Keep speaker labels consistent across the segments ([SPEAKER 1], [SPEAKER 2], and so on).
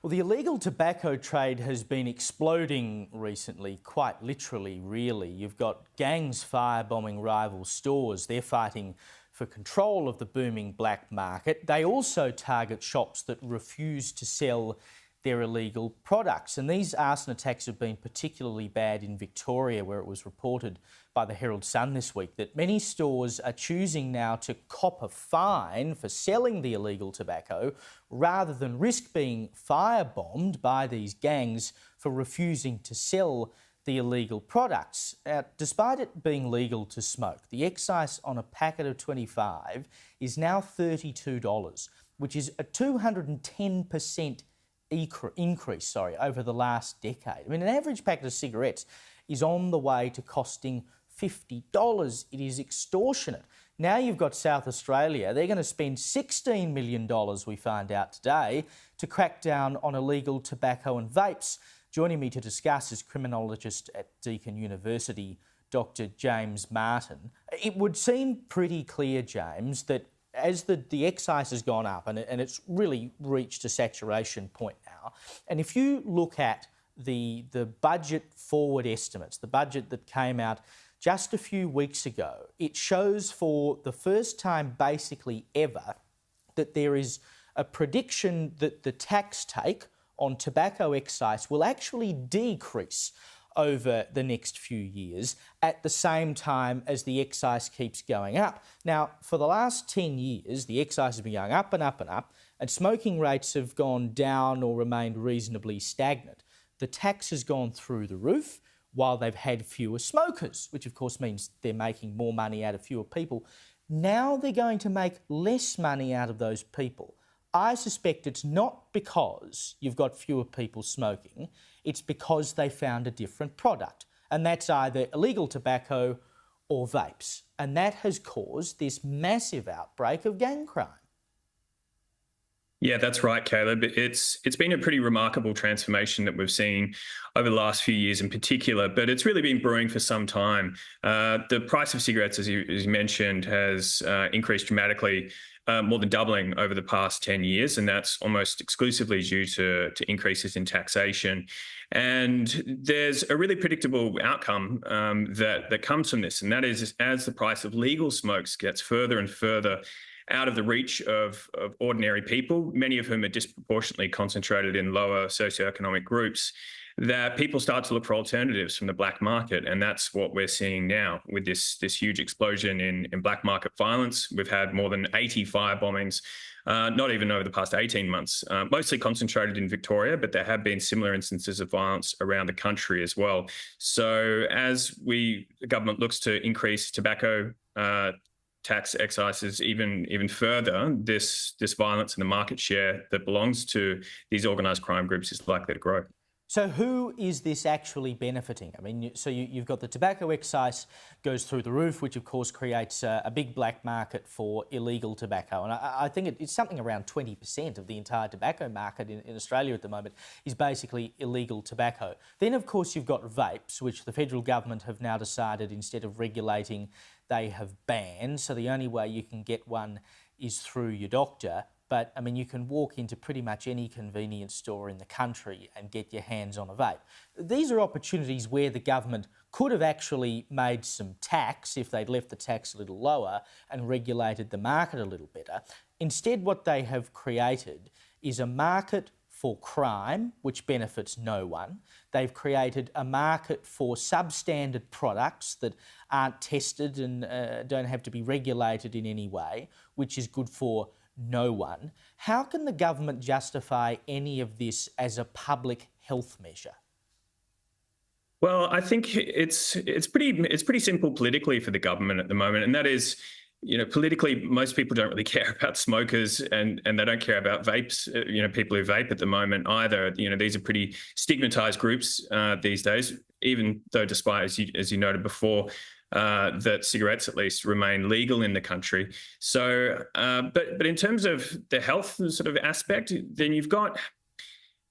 [SPEAKER 1] Well, the illegal tobacco trade has been exploding recently, quite literally, really. You've got gangs firebombing rival stores. They're fighting for control of the booming black market. They also target shops that refuse to sell their illegal products. And these arson attacks have been particularly bad in Victoria, where it was reported by the Herald Sun this week that many stores are choosing now to cop a fine for selling the illegal tobacco rather than risk being firebombed by these gangs for refusing to sell the illegal products. Despite it being legal to smoke, the excise on a packet of 25 is now $32, which is a 210% increase over the last decade. I mean, an average packet of cigarettes is on the way to costing $50. It is extortionate. Now you've got South Australia. They're going to spend $16 million, we find out today, to crack down on illegal tobacco and vapes. Joining me to discuss is criminologist at Deakin University, Dr. James Martin. It would seem pretty clear, James, that as the excise has gone up and it's really reached a saturation point now, and if you look at the budget forward estimates, the budget that came out just a few weeks ago, it shows for the first time basically ever that there is a prediction that the tax take on tobacco excise will actually decrease over the next few years at the same time as the excise keeps going up. Now, for the last 10 years, the excise has been going up and up and up, and smoking rates have gone down or remained reasonably stagnant. The tax has gone through the roof while they've had fewer smokers, which of course means they're making more money out of fewer people. Now they're going to make less money out of those people. I suspect it's not because you've got fewer people smoking, it's because they found a different product, and that's either illegal tobacco or vapes. And that has caused this massive outbreak of gang crime.
[SPEAKER 2] Yeah, that's right, Caleb. It's been a pretty remarkable transformation that we've seen over the last few years in particular, but it's really been brewing for some time. The price of cigarettes, as you mentioned, has increased dramatically, more than doubling over the past 10 years, and that's almost exclusively due to increases in taxation. And there's a really predictable outcome that comes from this, and that is as the price of legal smokes gets further and further out of the reach of ordinary people, many of whom are disproportionately concentrated in lower socio-economic groups, that people start to look for alternatives from the black market. And that's what we're seeing now with this huge explosion in black market violence. We've had more than 80 fire bombings, not even over the past 18 months, mostly concentrated in Victoria, but there have been similar instances of violence around the country as well. So as the government looks to increase tobacco tax excises even further, this violence and the market share that belongs to these organised crime groups is likely to grow.
[SPEAKER 1] So who is this actually benefiting? I mean, so you've got the tobacco excise goes through the roof, which of course creates a big black market for illegal tobacco. And I think it's something around 20% of the entire tobacco market in Australia at the moment is basically illegal tobacco. Then of course you've got vapes, which the federal government have now decided instead of regulating, they have banned. So the only way you can get one is through your doctor. But, I mean, you can walk into pretty much any convenience store in the country and get your hands on a vape. These are opportunities where the government could have actually made some tax if they'd left the tax a little lower and regulated the market a little better. Instead, what they have created is a market for crime, which benefits no one. They've created a market for substandard products that aren't tested and don't have to be regulated in any way, which is good for no one. How can the government justify any of this as a public health measure?
[SPEAKER 2] Well, I think it's pretty simple politically for the government at the moment, and that is, politically, most people don't really care about smokers and they don't care about vapes, people who vape at the moment either. These are pretty stigmatized groups these days, even though despite, as you noted before, that cigarettes at least remain legal in the country. So, but in terms of the health sort of aspect, then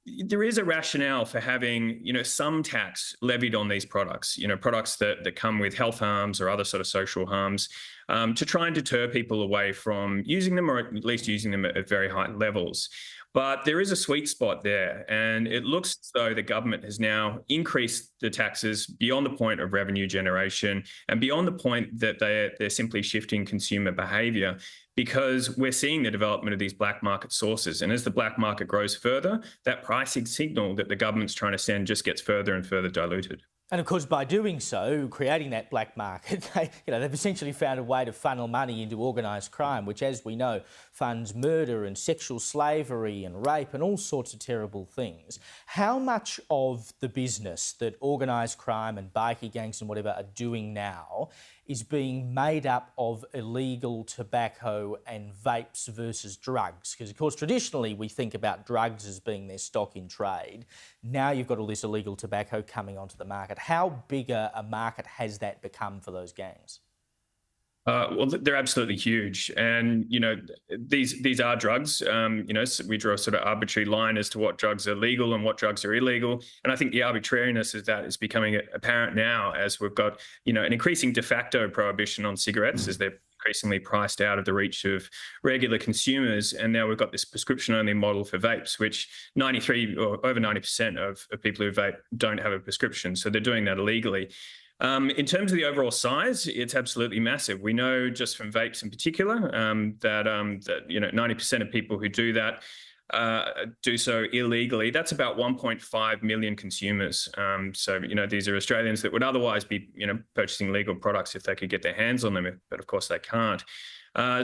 [SPEAKER 2] there is a rationale for having, some tax levied on these products, products that come with health harms or other sort of social harms, to try and deter people away from using them, or at least using them at very high levels. But there is a sweet spot there, and it looks as though the government has now increased the taxes beyond the point of revenue generation and beyond the point that they're simply shifting consumer behaviour, because we're seeing the development of these black market sources. And as the black market grows further, that pricing signal that the government's trying to send just gets further and further diluted.
[SPEAKER 1] And of course, by doing so, creating that black market, they've essentially found a way to funnel money into organised crime, which, as we know, funds murder and sexual slavery and rape and all sorts of terrible things. How much of the business that organised crime and bikie gangs and whatever are doing now is being made up of illegal tobacco and vapes versus drugs? Because, of course, traditionally we think about drugs as being their stock in trade. Now you've got all this illegal tobacco coming onto the market. How big a market has that become for those gangs?
[SPEAKER 2] Well, they're absolutely huge, and these are drugs. So we draw a sort of arbitrary line as to what drugs are legal and what drugs are illegal, and I think the arbitrariness of that is becoming apparent now as we've got an increasing de facto prohibition on cigarettes as they're increasingly priced out of the reach of regular consumers, and now we've got this prescription-only model for vapes, which 93 or over 90% of people who vape don't have a prescription, so they're doing that illegally. In terms of the overall size, it's absolutely massive. We know just from vapes in particular that 90% of people who do that do so illegally. That's about 1.5 million consumers. So these are Australians that would otherwise be purchasing legal products if they could get their hands on them, but of course they can't.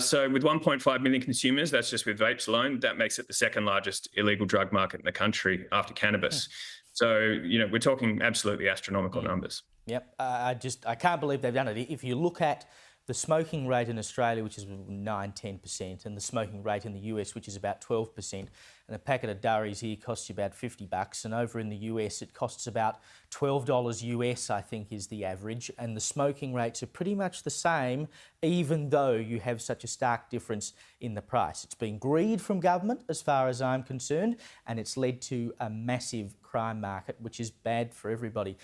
[SPEAKER 2] So with 1.5 million consumers, that's just with vapes alone, that makes it the second largest illegal drug market in the country after cannabis. So, we're talking absolutely astronomical numbers.
[SPEAKER 1] Yep. I can't believe they've done it. If you look at the smoking rate in Australia, which is 9-10%, and the smoking rate in the US, which is about 12%, and a packet of durries here costs you about $50, and over in the US it costs about $12 US, I think, is the average, and the smoking rates are pretty much the same, even though you have such a stark difference in the price. It's been greed from government, as far as I'm concerned, and it's led to a massive crime market, which is bad for everybody.